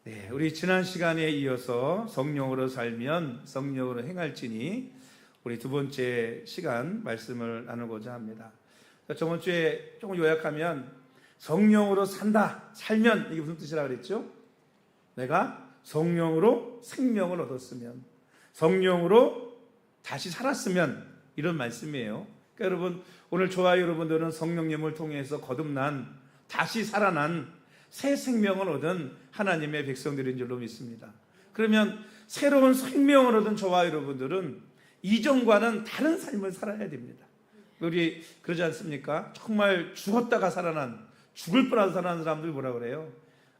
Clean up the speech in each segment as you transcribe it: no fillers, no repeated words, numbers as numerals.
네, 우리 지난 시간에 이어서 성령으로 살면 성령으로 행할지니 우리 두 번째 시간 말씀을 나누고자 합니다. 저번 주에 조금 요약하면 성령으로 산다, 살면 이게 무슨 뜻이라 그랬죠? 내가 성령으로 생명을 얻었으면, 성령으로 다시 살았으면, 이런 말씀이에요. 그러니까 여러분, 오늘 저와 여러분들은 성령님을 통해서 거듭난, 다시 살아난 새 생명을 얻은 하나님의 백성들인 줄로 믿습니다. 그러면 새로운 생명을 얻은 저와 여러분들은 이전과는 다른 삶을 살아야 됩니다. 우리 그러지 않습니까? 정말 죽었다가 살아난, 죽을 뻔한 살아난 사람들 뭐라 그래요?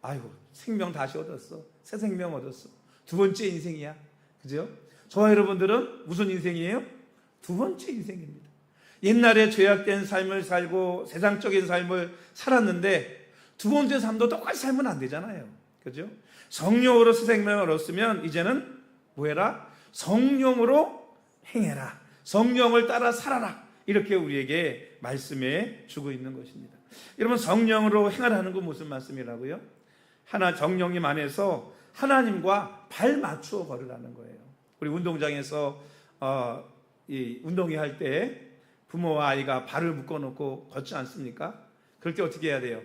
아이고, 생명 다시 얻었어. 새 생명 얻었어. 두 번째 인생이야. 그죠? 저와 여러분들은 무슨 인생이에요? 두 번째 인생입니다. 옛날에 죄악된 삶을 살고 세상적인 삶을 살았는데 두 번째 삶도 똑같이 살면 안 되잖아요. 그죠? 성령으로 새 생명을 얻었으면 이제는 뭐 해라? 성령으로 행해라. 성령을 따라 살아라. 이렇게 우리에게 말씀해 주고 있는 것입니다. 여러분, 성령으로 행하라는 건 무슨 말씀이라고요? 정령님 안에서 하나님과 발 맞추어 걸으라는 거예요. 우리 운동장에서 운동회 할 때 부모와 아이가 발을 묶어놓고 걷지 않습니까? 그럴 때 어떻게 해야 돼요?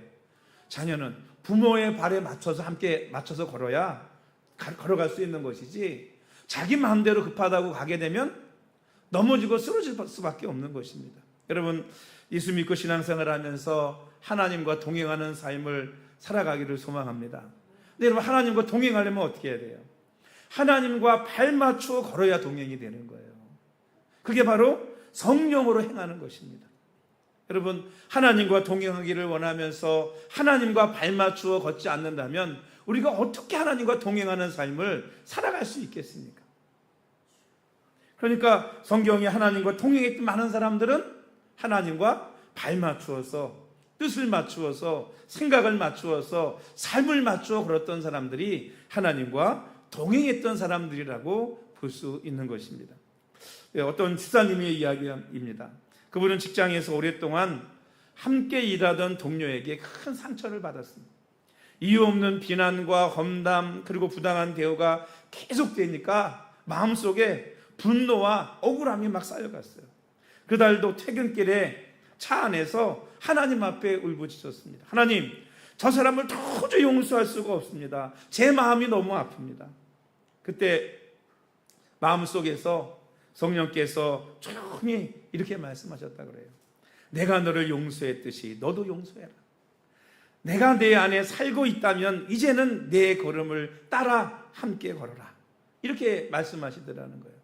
자녀는 부모의 발에 맞춰서 함께 맞춰서 걸어야 걸어갈 수 있는 것이지, 자기 마음대로 급하다고 가게 되면 넘어지고 쓰러질 수밖에 없는 것입니다. 여러분, 예수 믿고 신앙생활을 하면서 하나님과 동행하는 삶을 살아가기를 소망합니다. 근데 여러분, 하나님과 동행하려면 어떻게 해야 돼요? 하나님과 발 맞추어 걸어야 동행이 되는 거예요. 그게 바로 성령으로 행하는 것입니다. 여러분, 하나님과 동행하기를 원하면서 하나님과 발 맞추어 걷지 않는다면 우리가 어떻게 하나님과 동행하는 삶을 살아갈 수 있겠습니까? 그러니까 성경에 하나님과 동행했던 많은 사람들은 하나님과 발 맞추어서, 뜻을 맞추어서, 생각을 맞추어서, 삶을 맞추어 걸었던 사람들이 하나님과 동행했던 사람들이라고 볼 수 있는 것입니다. 어떤 집사님의 이야기입니다. 그분은 직장에서 오랫동안 함께 일하던 동료에게 큰 상처를 받았습니다. 이유 없는 비난과 험담, 그리고 부당한 대우가 계속되니까 마음속에 분노와 억울함이 막 쌓여갔어요. 그날도 퇴근길에 차 안에서 하나님 앞에 울부짖었습니다. 하나님, 저 사람을 도저히 용서할 수가 없습니다. 제 마음이 너무 아픕니다. 그때 마음속에서 성령께서 조용히 이렇게 말씀하셨다 그래요. 내가 너를 용서했듯이 너도 용서해라. 내가 내 안에 살고 있다면 이제는 내 걸음을 따라 함께 걸어라. 이렇게 말씀하시더라는 거예요.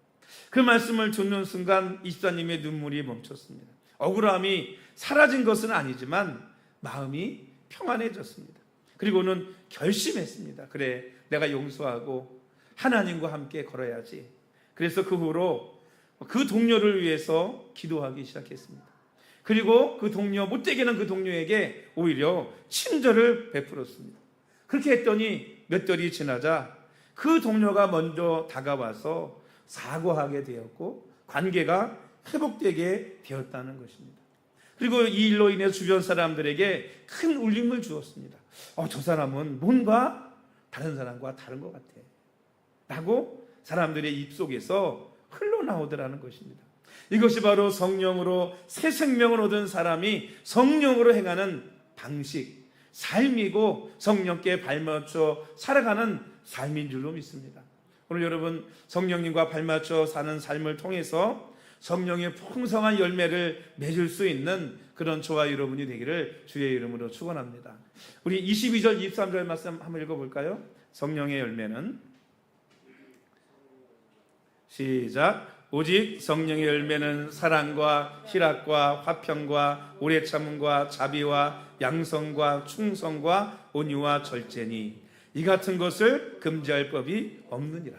그 말씀을 듣는 순간 이집사님의 눈물이 멈췄습니다. 억울함이 사라진 것은 아니지만 마음이 평안해졌습니다. 그리고는 결심했습니다. 그래, 내가 용서하고 하나님과 함께 걸어야지. 그래서 그 후로 그 동료를 위해서 기도하기 시작했습니다. 그리고 그 동료, 못되게는 그 동료에게 오히려 친절을 베풀었습니다. 그렇게 했더니 몇 달이 지나자 그 동료가 먼저 다가와서 사과하게 되었고 관계가 회복되게 되었다는 것입니다. 그리고 이 일로 인해 주변 사람들에게 큰 울림을 주었습니다. 저 사람은 뭔가 다른 사람과 다른 것 같아 라고 사람들의 입속에서 흘러나오더라는 것입니다. 이것이 바로 성령으로 새 생명을 얻은 사람이 성령으로 행하는 방식, 삶이고 성령께 발맞춰 살아가는 삶인 줄로 믿습니다. 오늘 여러분, 성령님과 발맞춰 사는 삶을 통해서 성령의 풍성한 열매를 맺을 수 있는 그런 저와 여러분이 되기를 주의 이름으로 축원합니다. 우리 22절, 23절 말씀 한번 읽어볼까요? 성령의 열매는 시작. 오직 성령의 열매는 사랑과 희락과 화평과 오래 참음과 자비와 양성과 충성과 온유와 절제니 이 같은 것을 금지할 법이 없느니라.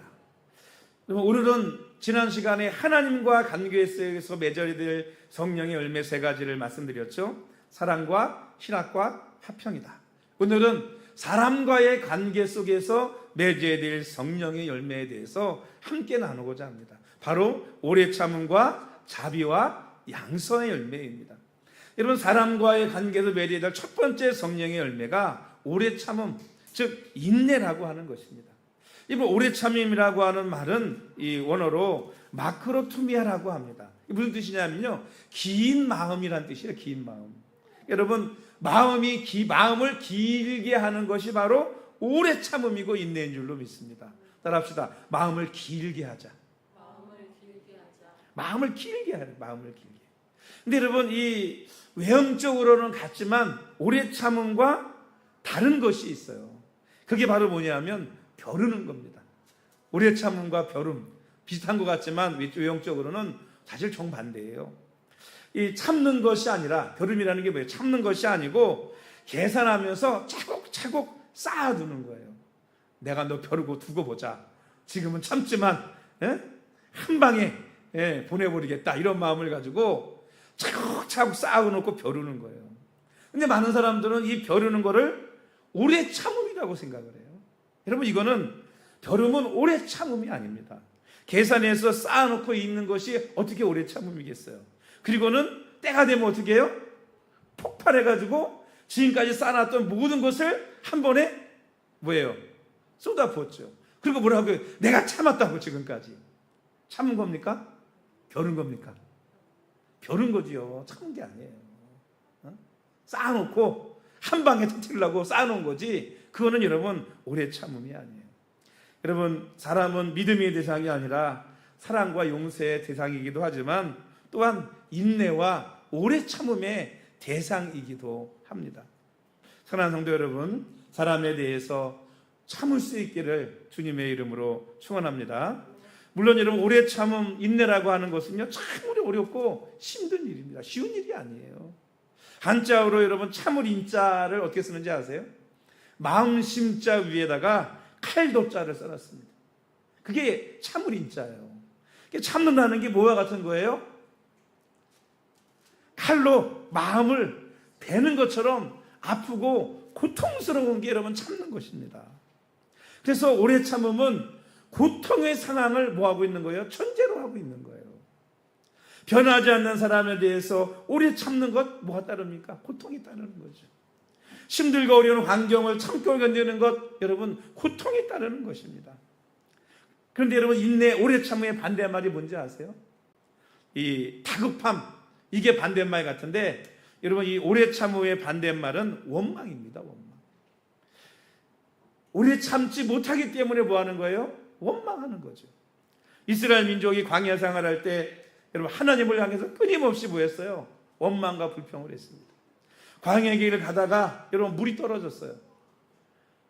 오늘은 지난 시간에 하나님과 관계 속에서 맺어야 될 성령의 열매 세 가지를 말씀드렸죠. 사랑과 희락과 화평이다. 오늘은 사람과의 관계 속에서 맺어야 될 성령의 열매에 대해서 함께 나누고자 합니다. 바로 오래 참음과 자비와 양선의 열매입니다. 여러분, 사람과의 관계에서 맺어야 될 첫 번째 성령의 열매가 오래 참음, 즉 인내라고 하는 것입니다. 이번 오래 참음이라고 하는 말은 이 원어로 마크로투미아라고 합니다. 무슨 뜻이냐면요, 긴 마음이란 뜻이에요. 긴 마음. 여러분, 마음을 길게 하는 것이 바로 오래 참음이고 인내인 줄로 믿습니다. 따라합시다. 마음을 길게 하자. 마음을 길게 하자. 마음을 길게. 근데 여러분, 이 외형적으로는 같지만 오래 참음과 다른 것이 있어요. 그게 바로 뭐냐면 벼르는 겁니다. 오래 참음과 벼름 비슷한 것 같지만 외형적으로는 사실 정반대예요. 이 참는 것이 아니라, 벼름이라는 게 뭐예요? 참는 것이 아니고 계산하면서 차곡차곡 쌓아두는 거예요. 내가 너 벼르고 두고 보자. 지금은 참지만 한 방에 보내버리겠다, 이런 마음을 가지고 차곡차곡 쌓아놓고 벼르는 거예요. 근데 많은 사람들은 이 벼르는 거를 오래 참음이라고 생각을 해요. 여러분, 이거는 벼름은 오래 참음이 아닙니다. 계산해서 쌓아놓고 있는 것이 어떻게 오래 참음이겠어요. 그리고는 때가 되면 어떻게 해요? 폭발해가지고 지금까지 쌓아놨던 모든 것을 한 번에 뭐예요? 쏟아부었죠. 그리고 뭐라고요? 내가 참았다고. 지금까지 참은 겁니까? 벼른 겁니까? 벼른 거지요. 참은 게 아니에요. 쌓아놓고 한 방에 터뜨리려고 쌓아놓은 거지, 그거는 여러분 오래 참음이 아니에요. 여러분, 사람은 믿음의 대상이 아니라 사랑과 용서의 대상이기도 하지만 또한 인내와 오래 참음의 대상이기도 합니다. 사랑하는 성도 여러분, 사람에 대해서 참을 수 있기를 주님의 이름으로 축원합니다. 물론 여러분, 오래 참음, 인내라고 하는 것은요, 참으로 어렵고 힘든 일입니다. 쉬운 일이 아니에요. 한자어로 여러분 참을 인자를 어떻게 쓰는지 아세요? 마음심자 위에다가 칼도자를 써놨습니다. 그게 참을 인자예요. 참는다는 게 뭐와 같은 거예요? 칼로 마음을 베는 것처럼 아프고 고통스러운 게 여러분 참는 것입니다. 그래서 오래 참음은 고통의 상황을 뭐하고 있는 거예요? 천재로 하고 있는 거예요. 변하지 않는 사람에 대해서 오래 참는 것 뭐가 따릅니까? 고통이 따르는 거죠. 힘들고 어려운 환경을 참고 견디는 것, 여러분 고통이 따르는 것입니다. 그런데 여러분, 인내, 오래 참음의 반대말이 뭔지 아세요? 이 다급함, 이게 반대말 같은데 여러분, 이 오래 참음의 반대말은 원망입니다. 원망. 오래 참지 못하기 때문에 뭐 하는 거예요? 원망하는 거죠. 이스라엘 민족이 광야 생활할 때 여러분, 하나님을 향해서 끊임없이 뭐 했어요? 원망과 불평을 했습니다. 광야의 길을 가다가 여러분 물이 떨어졌어요.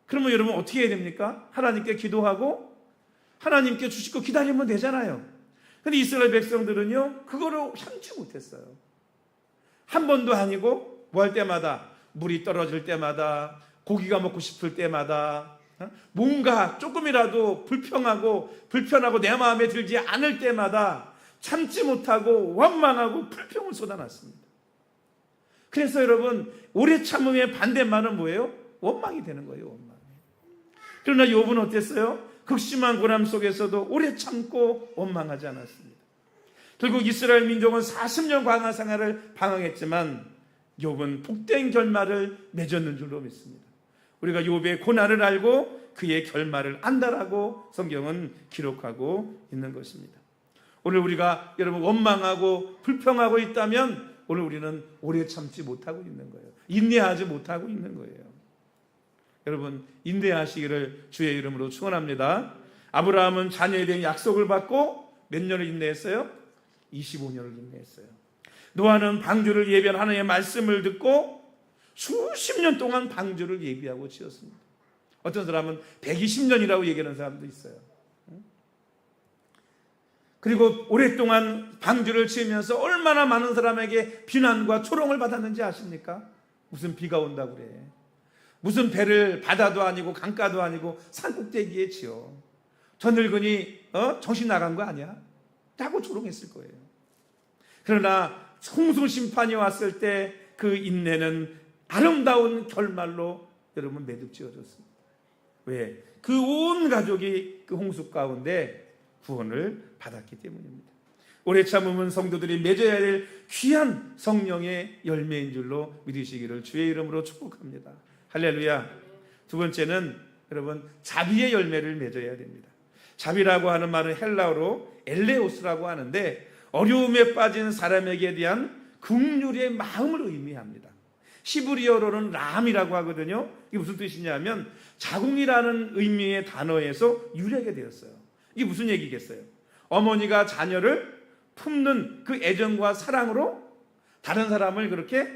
그러면 여러분 어떻게 해야 됩니까? 하나님께 기도하고 하나님께 주시고 기다리면 되잖아요. 근데 이스라엘 백성들은요, 그거를 참지 못했어요. 한 번도 아니고 뭐 할 때마다, 물이 떨어질 때마다, 고기가 먹고 싶을 때마다, 뭔가 조금이라도 불편하고 내 마음에 들지 않을 때마다 참지 못하고 원망하고 불평을 쏟아놨습니다. 그래서 여러분, 오래 참음의 반대말은 뭐예요? 원망이 되는 거예요. 원망. 그러나 욥은 어땠어요? 극심한 고난 속에서도 오래 참고 원망하지 않았습니다. 결국 이스라엘 민족은 40년 광야 생활을 방황했지만 욥은 복된 결말을 맺었는 줄로 믿습니다. 우리가 욥의 고난을 알고 그의 결말을 안다라고 성경은 기록하고 있는 것입니다. 오늘 우리가 여러분 원망하고 불평하고 있다면 오늘 우리는 오래 참지 못하고 있는 거예요. 인내하지 못하고 있는 거예요. 여러분, 인내하시기를 주의 이름으로 축원합니다. 아브라함은 자녀에 대한 약속을 받고 몇 년을 인내했어요? 25년을 인내했어요. 노아는 방주를 예비한 하나님의 말씀을 듣고 수십 년 동안 방주를 예비하고 지었습니다. 어떤 사람은 120년이라고 얘기하는 사람도 있어요. 그리고 오랫동안 방주를 지으면서 얼마나 많은 사람에게 비난과 조롱을 받았는지 아십니까? 무슨 비가 온다고 그래, 무슨 배를 바다도 아니고 강가도 아니고 산꼭대기에 지어, 저 늙은이 정신 나간 거 아니야? 라고 조롱했을 거예요. 그러나 홍수 심판이 왔을 때 그 인내는 아름다운 결말로 여러분 매듭지어졌습니다. 왜? 그 온 가족이 그 홍수 가운데 구원을 받았기 때문입니다. 오래 참음은 성도들이 맺어야 할 귀한 성령의 열매인 줄로 믿으시기를 주의 이름으로 축복합니다. 할렐루야. 두 번째는 여러분 자비의 열매를 맺어야 됩니다. 자비라고 하는 말은 헬라어로 엘레오스라고 하는데 어려움에 빠진 사람에게 대한 긍휼의 마음을 의미합니다. 히브리어로는 람이라고 하거든요. 이게 무슨 뜻이냐면 자궁이라는 의미의 단어에서 유래하게 되었어요. 이게 무슨 얘기겠어요? 어머니가 자녀를 품는 그 애정과 사랑으로 다른 사람을 그렇게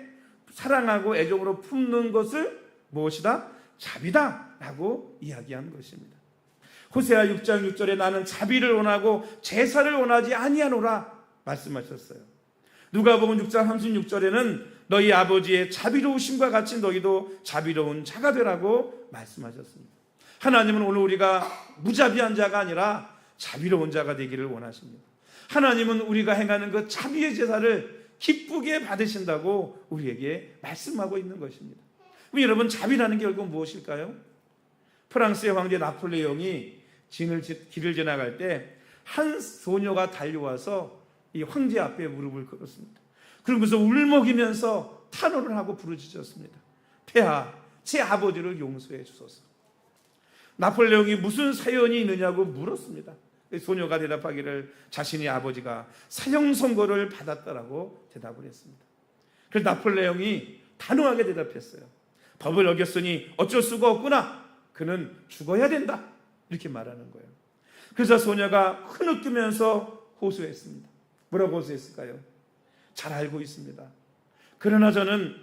사랑하고 애정으로 품는 것을 무엇이다? 자비다 라고 이야기한 것입니다. 호세아 6장 6절에 나는 자비를 원하고 제사를 원하지 아니하노라 말씀하셨어요. 누가복음 6장 36절에는 너희 아버지의 자비로우심과 같이 너희도 자비로운 자가 되라고 말씀하셨습니다. 하나님은 오늘 우리가 무자비한 자가 아니라 자비로운 자가 되기를 원하십니다. 하나님은 우리가 행하는 그 자비의 제사를 기쁘게 받으신다고 우리에게 말씀하고 있는 것입니다. 그럼 여러분 자비라는 게 결국 무엇일까요? 프랑스의 황제 나폴레옹이 길을 지나갈 때 한 소녀가 달려와서 이 황제 앞에 무릎을 꿇었습니다. 그러면서 울먹이면서 탄호를 하고 부르짖었습니다. 폐하, 제 아버지를 용서해 주소서. 나폴레옹이 무슨 사연이 있느냐고 물었습니다. 소녀가 대답하기를 자신의 아버지가 사형 선고를 받았다라고 대답을 했습니다. 그래서 나폴레옹이 단호하게 대답했어요. 법을 어겼으니 어쩔 수가 없구나. 그는 죽어야 된다. 이렇게 말하는 거예요. 그래서 소녀가 흐느끼면서 호소했습니다. 뭐라고 호소했을까요? 잘 알고 있습니다. 그러나 저는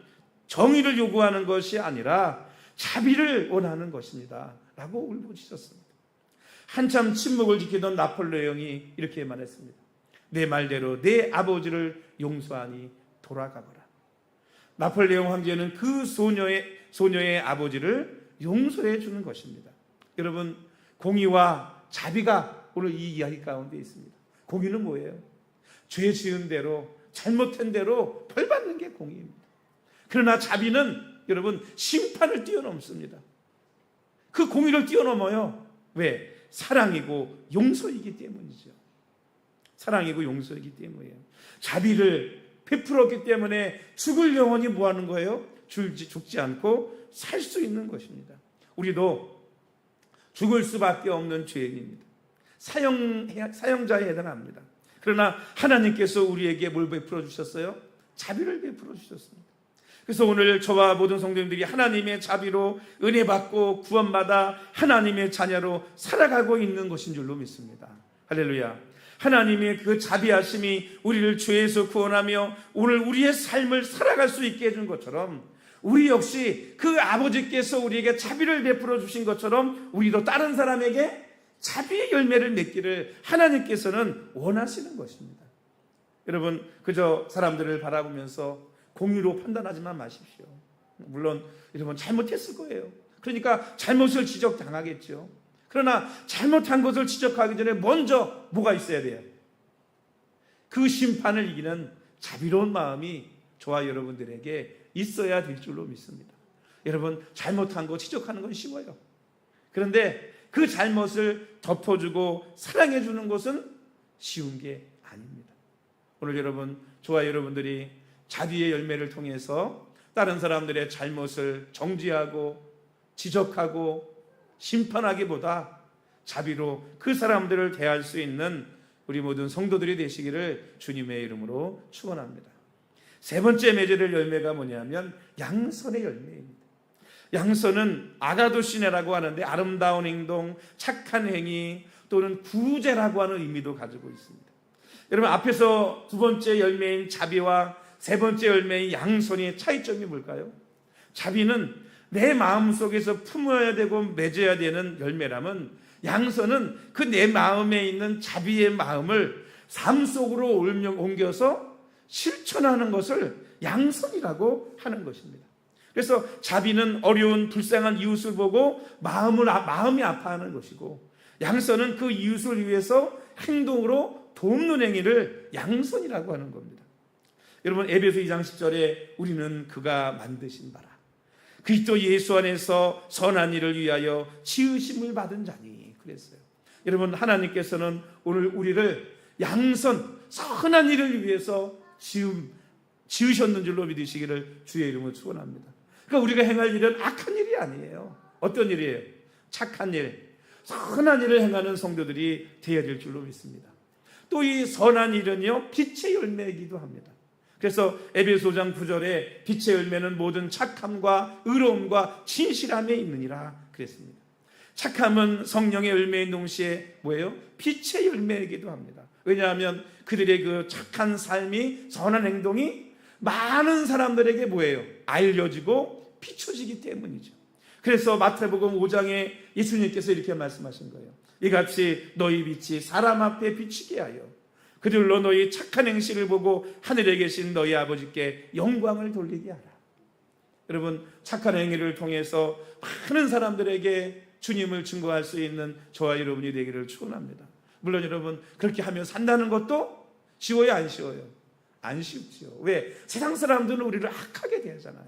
정의를 요구하는 것이 아니라 자비를 원하는 것입니다. 라고 울부짖었습니다. 한참 침묵을 지키던 나폴레옹이 이렇게 말했습니다. 내 말대로 내 아버지를 용서하니 돌아가거라. 나폴레옹 황제는 그 소녀의 아버지를 용서해 주는 것입니다. 여러분, 공의와 자비가 오늘 이 이야기 가운데 있습니다. 공의는 뭐예요? 죄 지은 대로 잘못한 대로 벌 받는 게 공의입니다. 그러나 자비는 여러분 심판을 뛰어넘습니다. 그 공의를 뛰어넘어요. 왜? 사랑이고 용서이기 때문이죠. 사랑이고 용서이기 때문이에요. 자비를 베풀었기 때문에 죽을 영혼이 뭐 하는 거예요? 죽지 않고 살 수 있는 것입니다. 우리도 죽을 수밖에 없는 죄인입니다. 사형자에 해당합니다. 그러나 하나님께서 우리에게 뭘 베풀어 주셨어요? 자비를 베풀어 주셨습니다. 그래서 오늘 저와 모든 성도님들이 하나님의 자비로 은혜 받고 구원받아 하나님의 자녀로 살아가고 있는 것인 줄로 믿습니다. 할렐루야. 하나님의 그 자비하심이 우리를 죄에서 구원하며 오늘 우리의 삶을 살아갈 수 있게 해준 것처럼 우리 역시 그 아버지께서 우리에게 자비를 베풀어 주신 것처럼 우리도 다른 사람에게 자비의 열매를 맺기를 하나님께서는 원하시는 것입니다. 여러분, 그저 사람들을 바라보면서 공의로 판단하지만 마십시오. 물론 여러분 잘못했을 거예요. 그러니까 잘못을 지적당하겠죠. 그러나 잘못한 것을 지적하기 전에 먼저 뭐가 있어야 돼요? 그 심판을 이기는 자비로운 마음이 저와 여러분들에게 있어야 될 줄로 믿습니다. 여러분, 잘못한 거 지적하는 건 쉬워요. 그런데 그 잘못을 덮어주고 사랑해주는 것은 쉬운 게 아닙니다. 오늘 여러분, 저와 여러분들이 자비의 열매를 통해서 다른 사람들의 잘못을 정지하고 지적하고 심판하기보다 자비로 그 사람들을 대할 수 있는 우리 모든 성도들이 되시기를 주님의 이름으로 축원합니다. 세 번째 맺을 열매가 뭐냐면 양선의 열매입니다. 양선은 아가도시네라고 하는데 아름다운 행동, 착한 행위 또는 구제라고 하는 의미도 가지고 있습니다. 여러분, 앞에서 두 번째 열매인 자비와 세 번째 열매인 양선의 차이점이 뭘까요? 자비는 내 마음속에서 품어야 되고 맺어야 되는 열매라면 양선은 그 내 마음에 있는 자비의 마음을 삶 속으로 옮겨서 실천하는 것을 양선이라고 하는 것입니다. 그래서 자비는 어려운 불쌍한 이웃을 보고 마음이 아파하는 것이고 양선은 그 이웃을 위해서 행동으로 돕는 행위를 양선이라고 하는 겁니다. 여러분, 에베소 2장 10절에 우리는 그가 만드신 바라 그리스도 예수 안에서 선한 일을 위하여 지으심을 받은 자니 그랬어요. 여러분, 하나님께서는 오늘 우리를 양선, 선한 일을 위해서 지으셨는 줄로 믿으시기를 주의 이름으로 축원합니다. 그러니까 우리가 행할 일은 악한 일이 아니에요. 어떤 일이에요? 착한 일, 선한 일을 행하는 성도들이 되어야 될 줄로 믿습니다. 또 이 선한 일은요, 빛의 열매이기도 합니다. 그래서 에베소 5장 9절에 빛의 열매는 모든 착함과 의로움과 진실함에 있느니라 그랬습니다. 착함은 성령의 열매인 동시에 뭐예요? 빛의 열매이기도 합니다. 왜냐하면 그들의 그 착한 삶이, 선한 행동이 많은 사람들에게 뭐예요? 알려지고 비춰지기 때문이죠. 그래서 마태복음 5장에 예수님께서 이렇게 말씀하신 거예요. 이같이 너희 빛이 사람 앞에 비치게 하여 그들로 너희 착한 행실을 보고 하늘에 계신 너희 아버지께 영광을 돌리게 하라. 여러분, 착한 행위를 통해서 많은 사람들에게 주님을 증거할 수 있는 저와 여러분이 되기를 축원합니다. 물론 여러분, 그렇게 하며 산다는 것도 쉬워요, 안 쉬워요? 안 쉽지요. 왜? 세상 사람들은 우리를 악하게 대하잖아요.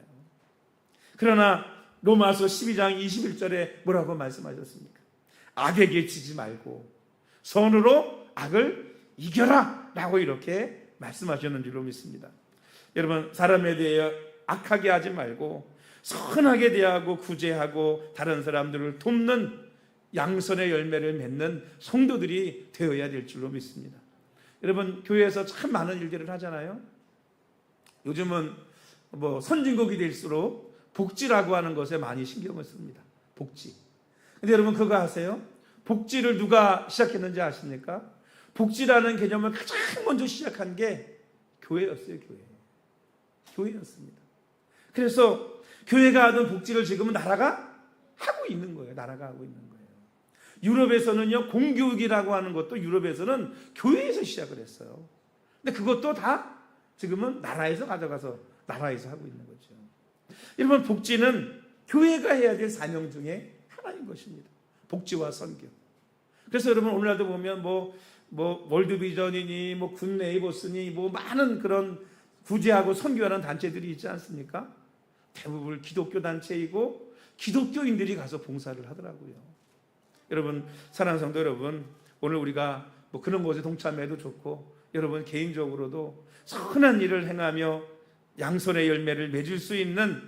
그러나 로마서 12장 21절에 뭐라고 말씀하셨습니까? 악에게 지지 말고 선으로 악을 이겨라 라고 이렇게 말씀하셨는 줄로 믿습니다. 여러분, 사람에 대해 악하게 하지 말고 선하게 대하고 구제하고 다른 사람들을 돕는 양선의 열매를 맺는 성도들이 되어야 될 줄로 믿습니다. 여러분, 교회에서 참 많은 일들을 하잖아요. 요즘은 뭐 선진국이 될수록 복지라고 하는 것에 많이 신경을 씁니다. 복지. 근데 여러분, 그거 아세요? 복지를 누가 시작했는지 아십니까? 복지라는 개념을 가장 먼저 시작한 게 교회였어요. 교회였습니다. 그래서 교회가 하던 복지를 지금은 나라가 하고 있는 거예요. 나라가 하고 있는 거예요. 유럽에서는요, 공교육이라고 하는 것도 유럽에서는 교회에서 시작을 했어요. 근데 그것도 다 지금은 나라에서 가져가서 나라에서 하고 있는 거죠. 여러분, 복지는 교회가 해야 될 사명 중에 하나인 것입니다. 복지와 선교. 그래서 여러분, 오늘날도 보면 뭐 월드비전이니 뭐 굿네이버스니 뭐 많은 그런 구제하고 선교하는 단체들이 있지 않습니까? 대부분 기독교 단체이고 기독교인들이 가서 봉사를 하더라고요. 여러분, 사랑하는 성도 여러분, 오늘 우리가 뭐 그런 곳에 동참해도 좋고, 여러분 개인적으로도 선한 일을 행하며 양선의 열매를 맺을 수 있는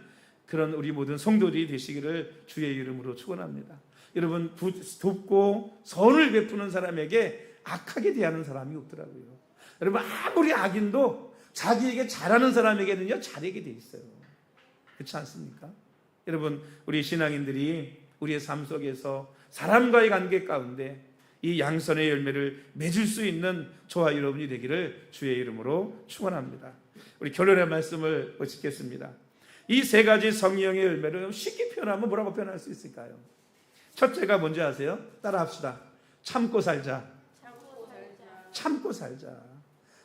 그런 우리 모든 성도들이 되시기를 주의 이름으로 축원합니다. 여러분, 돕고 선을 베푸는 사람에게 악하게 대하는 사람이 없더라고요. 여러분, 아무리 악인도 자기에게 잘하는 사람에게는요, 잘하게 돼 있어요. 그렇지 않습니까? 여러분, 우리 신앙인들이 우리의 삶 속에서 사람과의 관계 가운데 이 양선의 열매를 맺을 수 있는 저와 여러분이 되기를 주의 이름으로 축원합니다. 우리 결론의 말씀을 짓겠습니다. 이 세 가지 성령의 열매를 쉽게 표현하면 뭐라고 표현할 수 있을까요? 첫째가 뭔지 아세요? 따라합시다. 참고 살자. 참고 살자.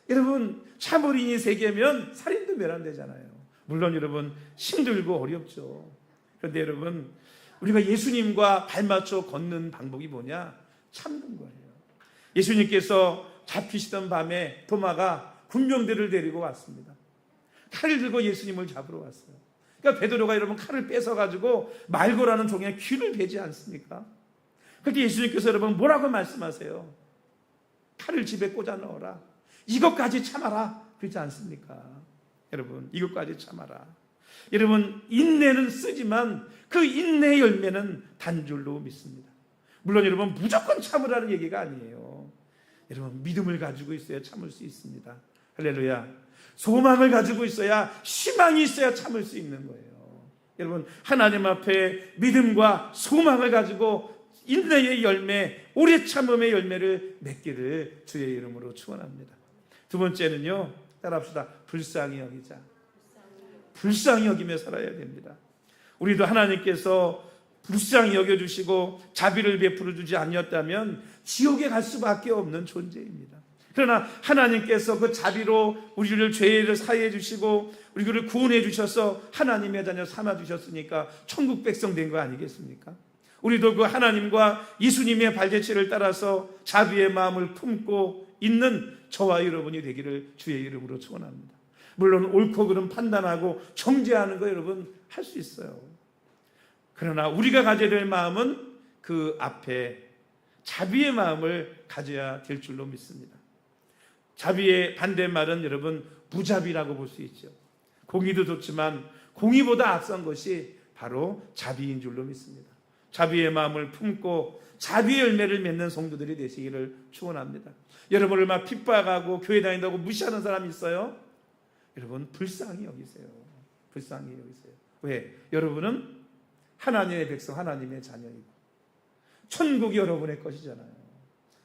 여러분, 참어린이 세 개면 살인도 멸한되잖아요. 물론 여러분, 힘들고 어렵죠. 그런데 여러분, 우리가 예수님과 발맞춰 걷는 방법이 뭐냐? 참는 거예요. 예수님께서 잡히시던 밤에 도마가 군병들을 데리고 왔습니다. 칼을 들고 예수님을 잡으러 왔어요. 그러니까 베드로가 여러분 칼을 뺏어가지고 말고라는 종의 귀를 베지 않습니까? 그렇게 예수님께서 여러분 뭐라고 말씀하세요? 칼을 집에 꽂아 넣어라. 이것까지 참아라. 그렇지 않습니까? 여러분, 이것까지 참아라. 여러분, 인내는 쓰지만 그 인내의 열매는 단줄로 믿습니다. 물론 여러분, 무조건 참으라는 얘기가 아니에요. 여러분, 믿음을 가지고 있어야 참을 수 있습니다. 할렐루야. 소망을 가지고 있어야, 희망이 있어야 참을 수 있는 거예요. 여러분, 하나님 앞에 믿음과 소망을 가지고 인내의 열매, 오래 참음의 열매를 맺기를 주의 이름으로 축원합니다. 두 번째는요, 따라합시다. 불쌍히 여기자. 불쌍히 여기며 살아야 됩니다. 우리도 하나님께서 불쌍히 여겨주시고 자비를 베풀어 주지 아니었다면 지옥에 갈 수밖에 없는 존재입니다. 그러나 하나님께서 그 자비로 우리를 죄를 사해 주시고 우리를 구원해 주셔서 하나님의 자녀 삼아 주셨으니까 천국 백성 된 거 아니겠습니까? 우리도 그 하나님과 예수님의 발자취를 따라서 자비의 마음을 품고 있는 저와 여러분이 되기를 주의 이름으로 축원합니다. 물론 옳고 그름 판단하고 정죄하는 거 여러분 할 수 있어요. 그러나 우리가 가져야 될 마음은 그 앞에 자비의 마음을 가져야 될 줄로 믿습니다. 자비의 반대말은 여러분 무자비라고 볼 수 있죠. 공의도 좋지만 공의보다 앞선 것이 바로 자비인 줄로 믿습니다. 자비의 마음을 품고 자비의 열매를 맺는 성도들이 되시기를 축원합니다. 여러분을 막 핍박하고 교회 다닌다고 무시하는 사람이 있어요? 여러분 불쌍히 여기세요. 불쌍히 여기세요. 왜? 여러분은 하나님의 백성, 하나님의 자녀이고 천국이 여러분의 것이잖아요.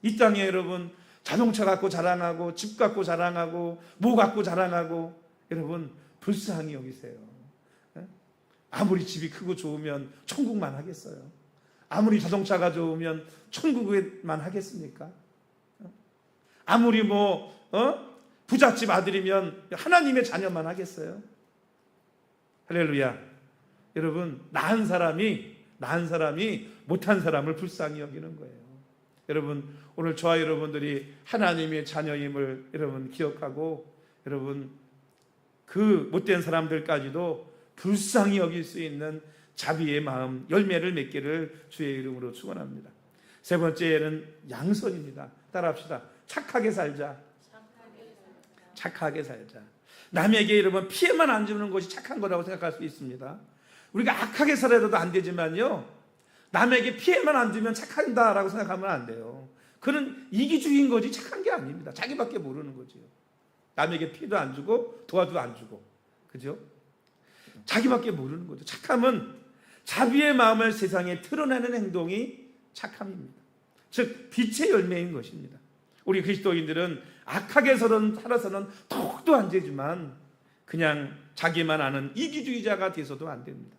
이 땅에 여러분 자동차 갖고 자랑하고 집 갖고 자랑하고 뭐 갖고 자랑하고 여러분 불쌍히 여기세요. 아무리 집이 크고 좋으면 천국만 하겠어요? 아무리 자동차가 좋으면 천국에만 하겠습니까? 아무리 부잣집 아들이면 하나님의 자녀만 하겠어요? 할렐루야. 여러분 나은 사람이 못한 사람을 불쌍히 여기는 거예요. 여러분 오늘 저와 여러분들이 하나님의 자녀임을 여러분 기억하고 여러분 그 못된 사람들까지도 불쌍히 여길 수 있는 자비의 마음 열매를 맺기를 주의 이름으로 축원합니다. 세 번째는 양선입니다. 따라합시다. 착하게 살자. 착하게 살자. 남에게 여러분 피해만 안 주는 것이 착한 거라고 생각할 수 있습니다. 우리가 악하게 살아도 안 되지만요, 남에게 피해만 안 주면 착한다라고 생각하면 안 돼요. 그는 이기주의인 거지 착한 게 아닙니다. 자기밖에 모르는 거죠. 남에게 피해도 안 주고 도와도 안 주고, 그죠? 자기밖에 모르는 거죠. 착함은 자비의 마음을 세상에 드러내는 행동이 착함입니다. 즉 빛의 열매인 것입니다. 우리 그리스도인들은 악하게 살아서는 더욱도 안 되지만 그냥 자기만 아는 이기주의자가 돼서도 안 됩니다.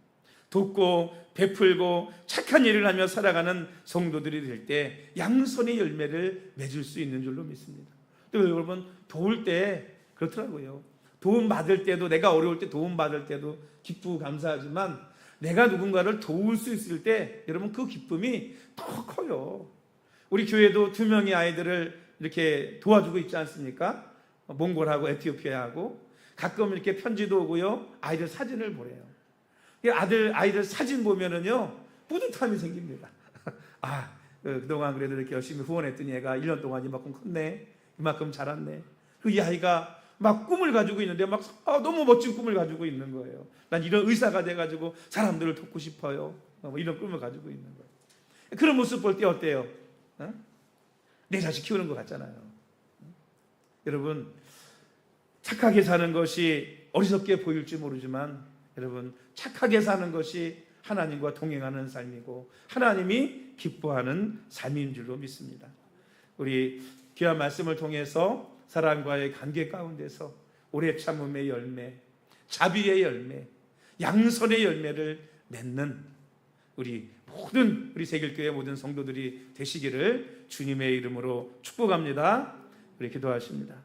돕고 베풀고 착한 일을 하며 살아가는 성도들이 될 때 양선의 열매를 맺을 수 있는 줄로 믿습니다. 또 여러분 도울 때 그렇더라고요. 도움 받을 때도, 내가 어려울 때 도움 받을 때도 기쁘고 감사하지만 내가 누군가를 도울 수 있을 때 여러분 그 기쁨이 더 커요. 우리 교회도 2명의 아이들을 이렇게 도와주고 있지 않습니까? 몽골하고 에티오피아하고 가끔 이렇게 편지도 오고요, 아이들 사진을 보내요. 아이들 사진 보면은요 뿌듯함이 생깁니다. 그동안 그래도 이렇게 열심히 후원했더니 얘가 1년 동안 이만큼 컸네, 이만큼 자랐네. 이 아이가 막 꿈을 가지고 있는데 너무 멋진 꿈을 가지고 있는 거예요. 난 이런 의사가 돼가지고 사람들을 돕고 싶어요. 이런 꿈을 가지고 있는 거예요. 그런 모습 볼 때 어때요? 내 자식 키우는 것 같잖아요. 여러분 착하게 사는 것이 어리석게 보일지 모르지만 여러분 착하게 사는 것이 하나님과 동행하는 삶이고 하나님이 기뻐하는 삶인 줄로 믿습니다. 우리 귀한 말씀을 통해서 사람과의 관계 가운데서 오래 참음의 열매, 자비의 열매, 양선의 열매를 맺는 우리 새길교회 모든 성도들이 되시기를 주님의 이름으로 축복합니다. 우리 기도하십니다.